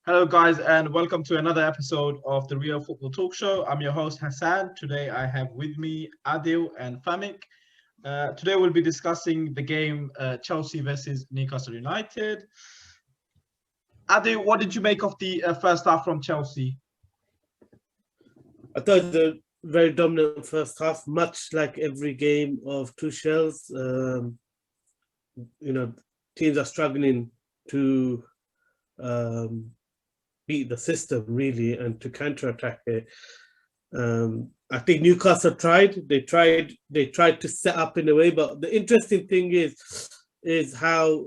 Hello, guys, and welcome to another episode of the Real Football Talk Show. I'm your host, Hassan. Today, I have with me Adil and Famik. Today, we'll be discussing the game Chelsea versus Newcastle United. Adil, what did you make of the first half from Chelsea? I thought the very dominant first half, much like every game of Tuchel's. Teams are struggling to beat the system really and to counterattack it. I think Newcastle tried. They tried to set up in a way, but the interesting thing is how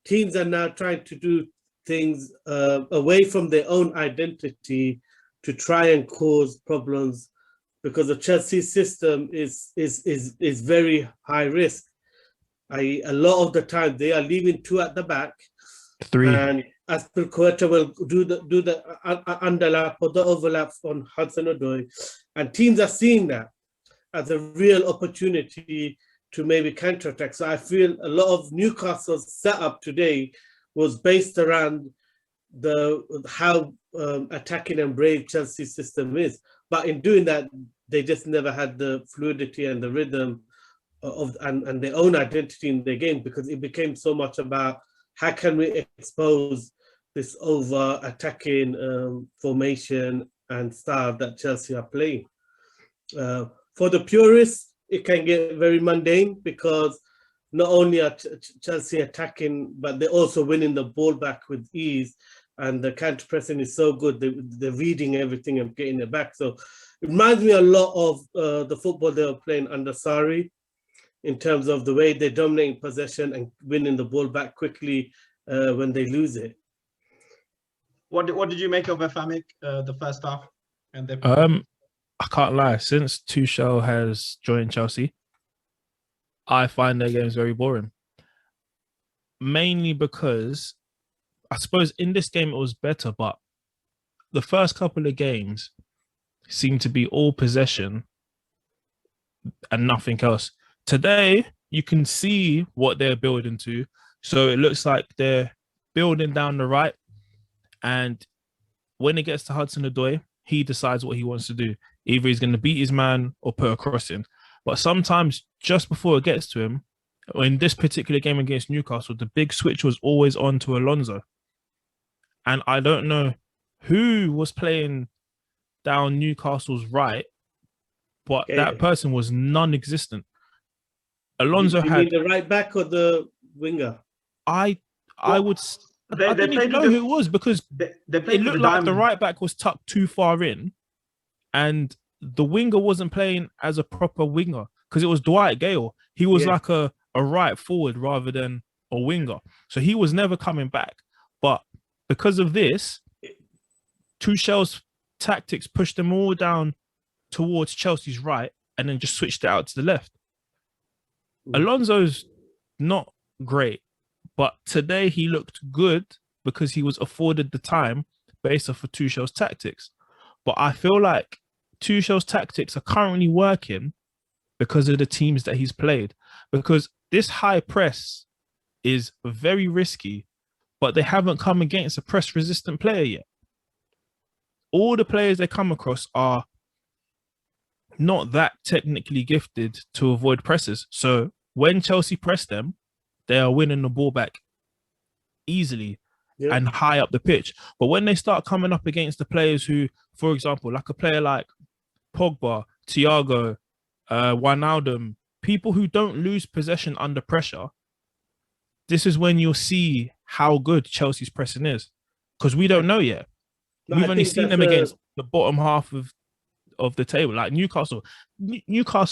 teams are now trying to do things away from their own identity to try and cause problems, because the Chelsea system is very high risk. A lot of the time they are leaving two at the back, and Aspilicueta will do the underlap or the overlap on Hudson-Odoi, and teams are seeing that as a real opportunity to maybe counterattack. So I feel a lot of Newcastle's setup today was based around how attacking and brave Chelsea's system is, but in doing that, they just never had the fluidity and the rhythm and their own identity in their game, because it became so much about how can we expose this over attacking formation and style that Chelsea are playing. For the purists, it can get very mundane, because not only are Chelsea attacking, but they're also winning the ball back with ease, and the counter pressing is so good. They're reading everything and getting it back. So it reminds me a lot of the football they were playing under Sarri, in terms of the way they're dominating possession and winning the ball back quickly when they lose it. What did you make of Famik, the first half? And I can't lie. Since Tuchel has joined Chelsea, I find their games very boring. Mainly because I suppose in this game it was better, but the first couple of games seemed to be all possession and nothing else. Today, you can see what they're building to. So it looks like they're building down the right. And when it gets to Hudson-Odoi, he decides what he wants to do. Either he's going to beat his man or put a cross in. But sometimes just before it gets to him, in this particular game against Newcastle, the big switch was always on to Alonso. And I don't know who was playing down Newcastle's right, but that person was non-existent. Alonso you mean the right back or the winger? I didn't even know who it was, because it looked like the right back was tucked too far in, and the winger wasn't playing as a proper winger, because it was Dwight Gale. He was like a right forward rather than a winger, so he was never coming back. But because of this, Tuchel's tactics pushed them all down towards Chelsea's right and then just switched it out to the left. Alonso's not great, but today he looked good because he was afforded the time based off of Tuchel's tactics. But I feel like Tuchel's tactics are currently working because of the teams that he's played. Because this high press is very risky, but they haven't come against a press-resistant player yet. All the players they come across are not that technically gifted to avoid presses. So when Chelsea press them, they are winning the ball back easily and high up the pitch. But when they start coming up against the players who, for example, like a player like Pogba, Thiago, Wijnaldum, people who don't lose possession under pressure, this is when you'll see how good Chelsea's pressing is, because we don't know yet. We've only seen them against the bottom half of the table. Like Newcastle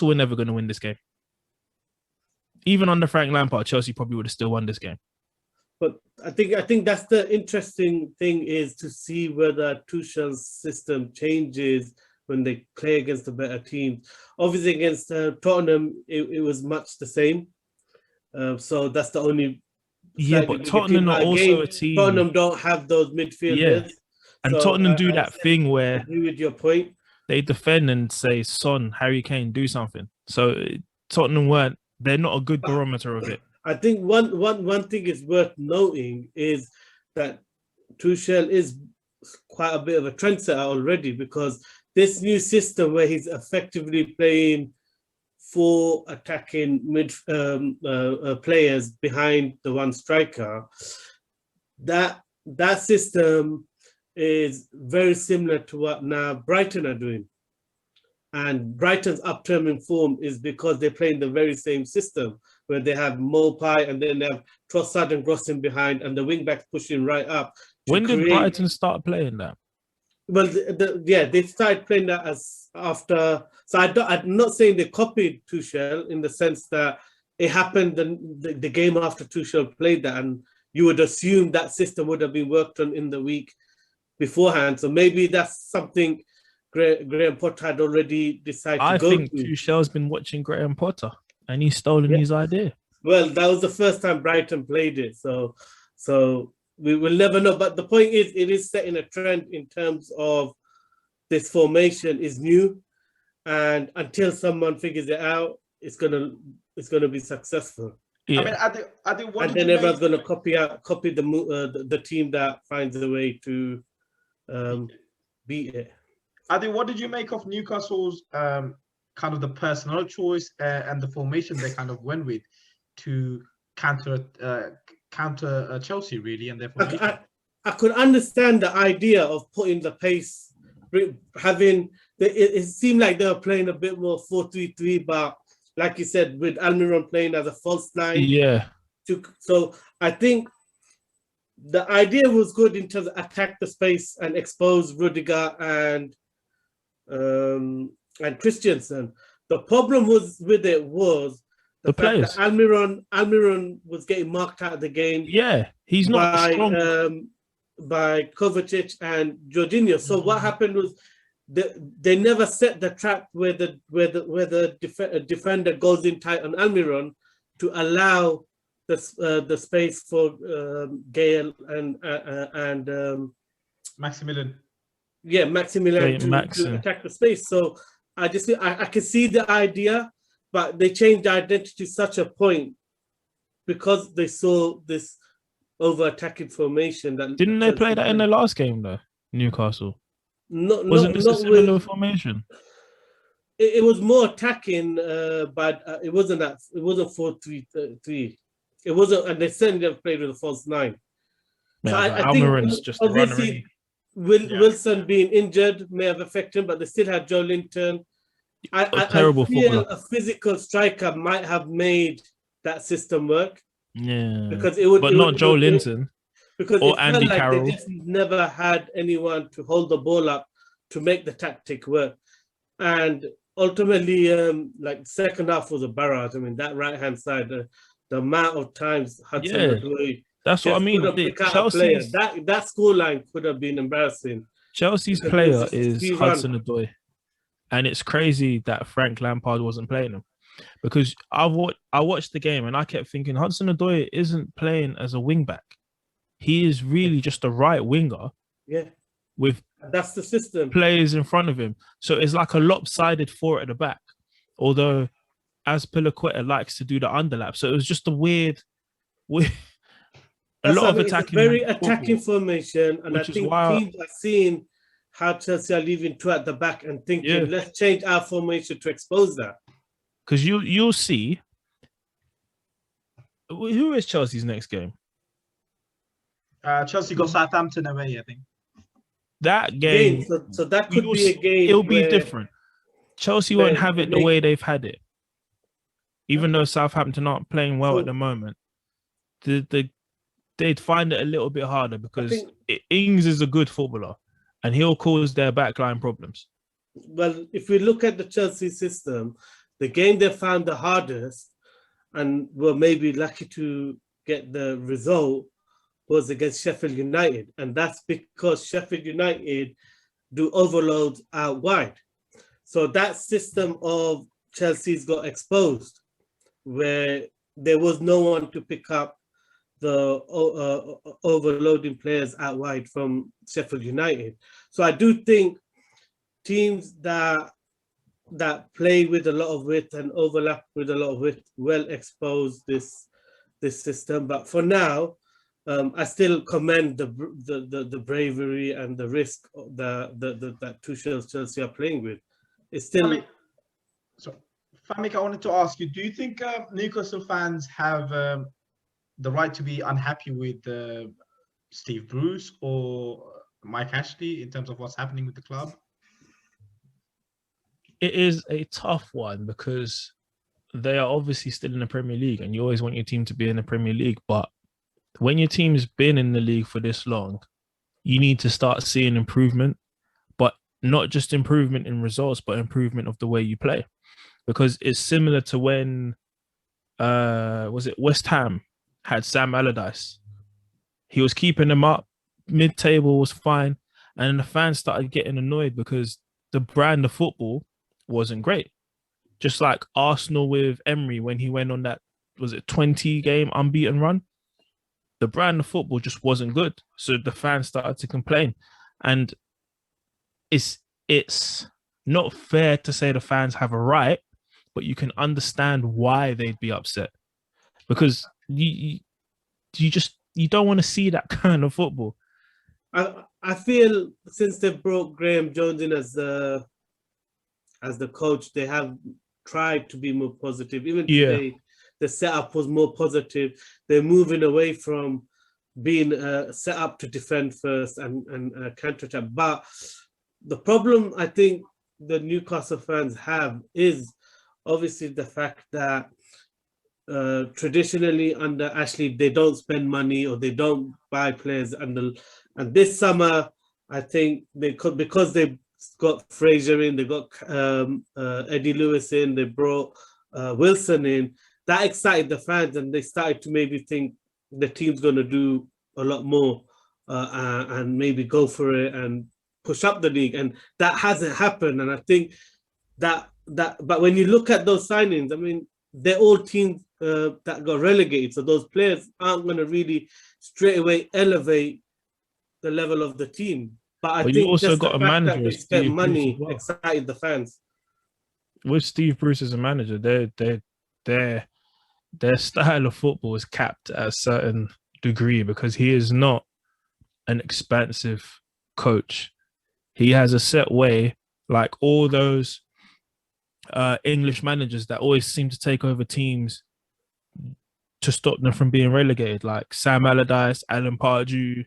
were never going to win this game. Even under Frank Lampard, Chelsea probably would have still won this game. But I think that's the interesting thing, is to see whether Tuchel's system changes when they play against the better teams. Obviously, against Tottenham, it was much the same. So that's the only. Yeah, but Tottenham are also a team. Tottenham don't have those midfielders. Yeah. And so, Tottenham do that thing where I agree with your point. They defend and say, Son, Harry Kane, do something. So Tottenham they're not a good barometer of it. I think one thing is worth noting is that Tuchel is quite a bit of a trendsetter already, because this new system where he's effectively playing 4 attacking mid players behind the one striker, that system is very similar to what now Brighton are doing. And Brighton's upturning form is because they're playing the very same system where they have Mopai and then they have Trossard and Grossen behind and the wing backs pushing right up. When did Brighton start playing that? Well, they started playing that as after. So I'm not saying they copied Tuchel in the sense that it happened the game after Tuchel played that, and you would assume that system would have been worked on in the week beforehand. So maybe that's something Graham Potter had already decided to go to. I think Tuchel's been watching Graham Potter and he's stolen his idea. Well, that was the first time Brighton played it. So we will never know. But the point is, it is setting a trend in terms of this formation is new. And until someone figures it out, it's gonna be successful. Yeah. I mean, I think and then everyone's going to copy the team that finds a way to beat it. I think, what did you make of Newcastle's kind of the personnel choice and the formation they kind of went with to counter Chelsea really and their formation? I could understand the idea of putting the pace, having it seemed like they were playing a bit more 4-3-3, but like you said, with Almiron playing as a false nine. Yeah. So I think the idea was good in terms of attack the space and expose Rudiger and Christensen. The problem was with it was the fact players. that Almiron was getting marked out of the game. Yeah, he's not strong. By Kovacic and Jorginho. So what happened was they never set the trap where the defender goes in tight on Almiron to allow the space for Gale and Maximilian. Yeah, Maximilian to attack the space. So I can see the idea, but they changed the identity to such a point because they saw this over-attacking formation. Didn't they play that in the last game though, Newcastle? Wasn't this a similar formation? It was more attacking, but it wasn't 4-3-3. It wasn't, and they certainly never played with a false nine. Yeah, so I think just obviously Wilson being injured may have affected him, but they still had Joe Linton. A terrible footballer. A physical striker might have made that system work. Yeah, because not Joe Linton. Because or Andy like Carroll. They just never had anyone to hold the ball up to make the tactic work. And ultimately, like second half was a barrage. I mean, that right-hand side, the amount of times Hudson-Odoi that's what I mean. Chelsea's, that scoreline could have been embarrassing. Chelsea's player is Hudson-Odoi. And it's crazy that Frank Lampard wasn't playing him. Because I watched the game and I kept thinking Hudson-Odoi isn't playing as a wing-back. He is really just a right winger. Yeah. That's the system. Players in front of him. So it's like a lopsided 4 at the back. Although, as Pilaqueta likes to do the underlap. So it was just a weird a lot of attacking. Very attacking formation. And I think teams are seeing how Chelsea are leaving 2 at the back and thinking, let's change our formation to expose that. Because you'll see. Who is Chelsea's next game? Chelsea got Southampton away, I think. That game. So that could be a game. It'll be different. Chelsea won't have it the way they've had it. Even though Southampton aren't playing well at the moment, they'd find it a little bit harder because Ings is a good footballer and he'll cause their backline problems. Well, if we look at the Chelsea system, the game they found the hardest and were maybe lucky to get the result was against Sheffield United. And that's because Sheffield United do overloads out wide. So that system of Chelsea's got exposed where there was no one to pick up the overloading players out wide from Sheffield United. So I do think teams that play with a lot of width and overlap with a lot of width will expose this system. But for now, I still commend the bravery and the risk that Tuchel's Chelsea are playing with. It's still. Famik, I wanted to ask you: do you think Newcastle fans have the right to be unhappy with Steve Bruce or Mike Ashley in terms of what's happening with the club? It is a tough one because they are obviously still in the Premier League, and you always want your team to be in the Premier League. But when your team's been in the league for this long, you need to start seeing improvement, but not just improvement in results, but improvement of the way you play. Because it's similar to when was it West Ham had Sam Allardyce. He was keeping them up, mid-table was fine, and then the fans started getting annoyed because the brand of football wasn't great. Just like Arsenal with Emery when he went on that, was it 20-game unbeaten run? The brand of football just wasn't good. So the fans started to complain. And it's not fair to say the fans have a right, but you can understand why they'd be upset. Because you don't want to see that kind of football. I feel since they brought Graham Jones in as the coach, they have tried to be more positive. Even today, the setup was more positive. They're moving away from being set up to defend first and counter-attack. But the problem I think the Newcastle fans have is obviously the fact that traditionally under Ashley, they don't spend money or they don't buy players. And this summer, I think because they got Fraser in, they got Eddie Lewis in, they brought Wilson in, that excited the fans and they started to maybe think the team's going to do a lot more and maybe go for it and push up the league. And that hasn't happened. And I think but when you look at those signings, I mean, they're all teams that got relegated. So those players aren't going to really straight away elevate the level of the team. But I think you also just got the a fact manager, that they spent Steve money Bruce, excited the fans. With Steve Bruce as a manager, their style of football is capped at a certain degree because he is not an expansive coach. He has a set way, like all those English managers that always seem to take over teams to stop them from being relegated, like Sam Allardyce, Alan Pardew,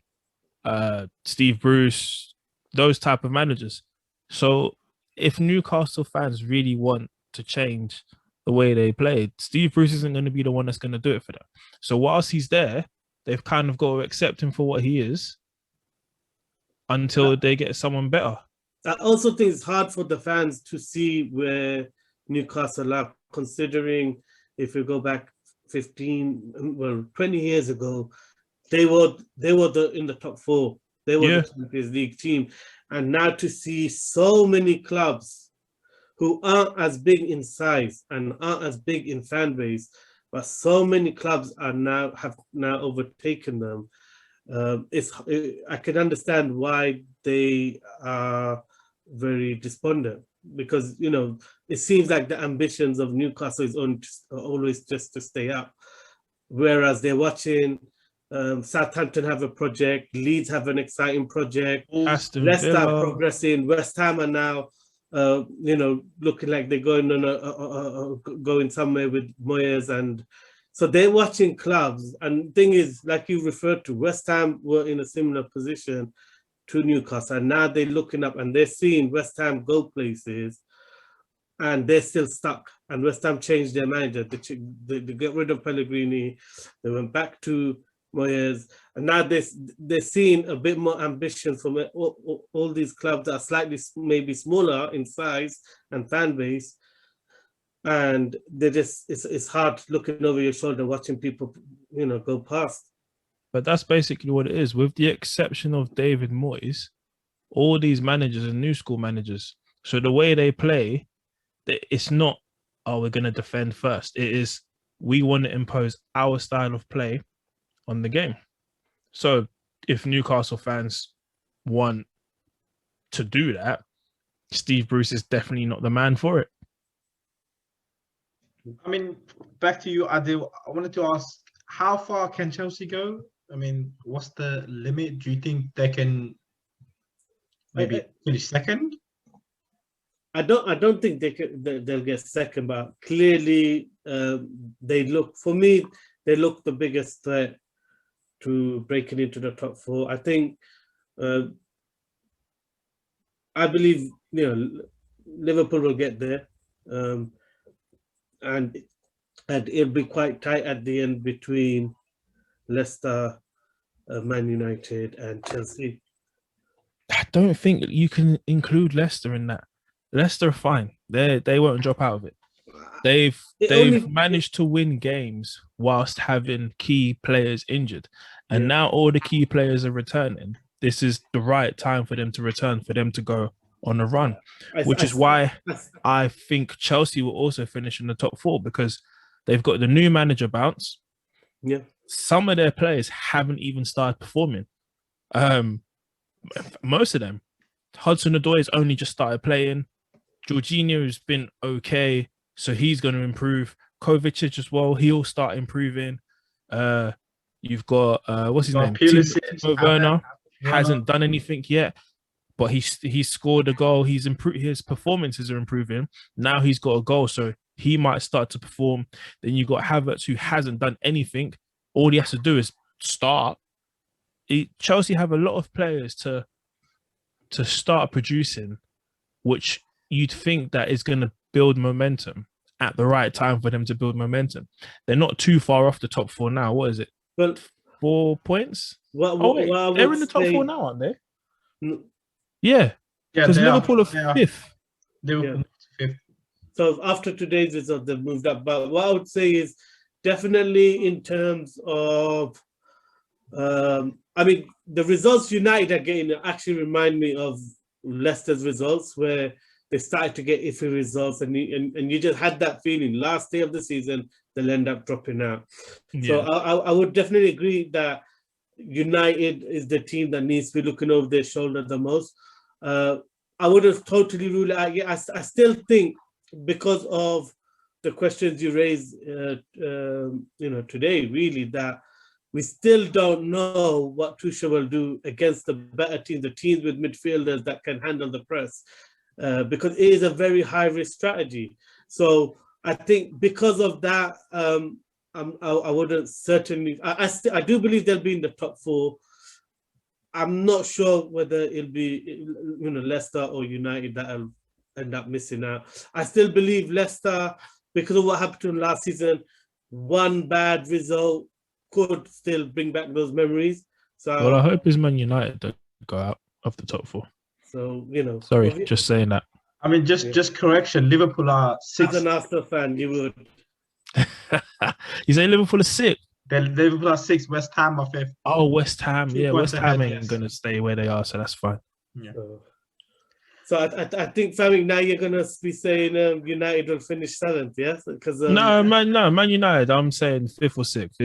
Steve Bruce, those type of managers. So if Newcastle fans really want to change the way they play, Steve Bruce isn't going to be the one that's going to do it for them. So whilst he's there, they've kind of got to accept him for what he is until they get someone better. I also think it's hard for the fans to see where Newcastle are, considering if you go back 20 years ago, they were in the top four. They were the Champions League team. And now to see so many clubs who aren't as big in size and aren't as big in fan base, but so many clubs have now overtaken them. I can understand why they are very despondent, because it seems like the ambitions of Newcastle is always just to stay up, whereas they're watching Southampton have a project, Leeds have an exciting project, Leicester are progressing, West Ham are now looking like they're going somewhere with Moyes, and so they're watching clubs. And the thing is, like you referred to, West Ham were in a similar position to Newcastle, and now they're looking up and they're seeing West Ham go places, and they're still stuck. And West Ham changed their manager. They get rid of Pellegrini. They went back to Moyes, and now they're seeing a bit more ambition from all these clubs that are slightly maybe smaller in size and fan base. And it's hard looking over your shoulder watching people go past. But that's basically what it is. With the exception of David Moyes, all these managers are new school managers. So the way they play, it's not, we're going to defend first. It is, we want to impose our style of play on the game. So if Newcastle fans want to do that, Steve Bruce is definitely not the man for it. I mean, back to you, Adil. I wanted to ask, how far can Chelsea go I mean, what's the limit? Do you think they can maybe finish second? I don't think they'll get second, but clearly they look, for me, they look the biggest threat to breaking into the top four. I think, I believe, Liverpool will get there, and it'll be quite tight at the end between Leicester, Man United, and Chelsea. I don't think you can include Leicester in that. Leicester are fine. They won't drop out of it. They've managed to win games whilst having key players injured. And now all the key players are returning. This is the right time for them to return, for them to go on a run, which is why I think Chelsea will also finish in the top four, because they've got the new manager bounce. Yeah. Some of their players haven't even started performing. Most of them. Hudson-Odoi has only just started playing. Jorginho has been okay, so he's going to improve. Kovacic as well, he'll start improving. You've got what's his name? Timo Werner hasn't done anything yet, but he's scored a goal. He's improved. His performances are improving. Now he's got a goal, so he might start to perform. Then you've got Havertz, who hasn't done anything. All he has to do is start. Chelsea have a lot of players to start producing, which you'd think that is going to build momentum at the right time for them to build momentum. They're not too far off the top four now. What is it? Well, 4 points? They're in the top four now, aren't they? Yeah. Because Liverpool are fifth. Liverpool fifth. So after today's result, they've moved up. But what I would say is definitely in terms of, I mean, the results United are getting actually remind me of Leicester's results, where they started to get iffy results, and you just had that feeling last day of the season they'll end up dropping out. Yeah. So I would definitely agree that United is the team that needs to be looking over their shoulder the most. I would have totally ruled it out. Yeah, I still think, because of the questions you raised, today, really, that we still don't know what Tuchel will do against the better teams, the teams with midfielders that can handle the press, because it is a very high-risk strategy. So I think because of that, I wouldn't certainly. I do believe they'll be in the top four. I'm not sure whether it'll be Leicester or United that'll end up missing out. I still believe Leicester, because of what happened to them last season, one bad result could still bring back those memories. So, well, I hope it's Man United that go out of the top four. So sorry, just saying that. I mean, just correction. Liverpool are sixth. As an Arsenal fan, you would. You say Liverpool are sixth? Liverpool are sixth. West Ham are fifth. Oh, West Ham. Yeah, West Ham ain't gonna stay where they are, so that's fine. Yeah. So I think, Fami, now you're gonna be saying United will finish seventh, yes? Because Man United. I'm saying fifth or sixth.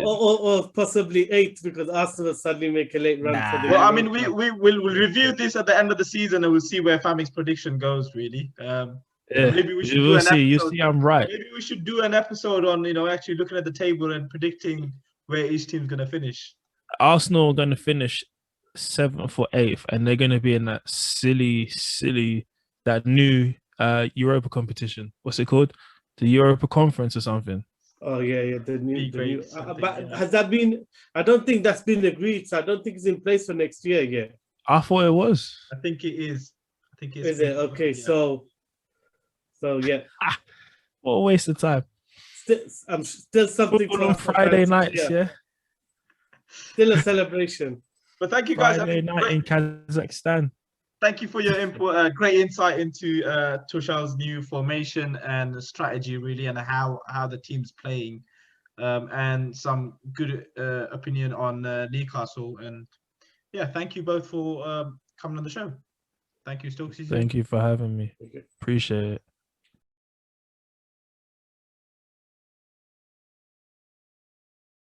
Or possibly eighth, because Arsenal suddenly make a late run for the. Well, I mean, we'll review this at the end of the season, and we'll see where Fami's prediction goes. Really, maybe we should do an episode. You see, I'm right. Maybe we should do an episode on actually looking at the table and predicting where each team's gonna finish. Arsenal are gonna finish 7th or 8th, and they're going to be in that silly that new Europa competition. What's it called? The Europa Conference or something. Oh yeah, the new but has that been? I don't think that's been agreed, so I don't think it's in place for next year yet. I thought it was. I think it is. Is it? Okay, yeah. So yeah. What a waste of time. Still something on Friday nights, yeah. Still a celebration. But thank you guys. Friday night in Kazakhstan. Thank you for your input. Great insight into Tuchel's new formation and strategy, really, and how the team's playing, and some good opinion on Newcastle. And yeah, thank you both for coming on the show. Thank you, Stokesy. Thank you for having me. Appreciate it.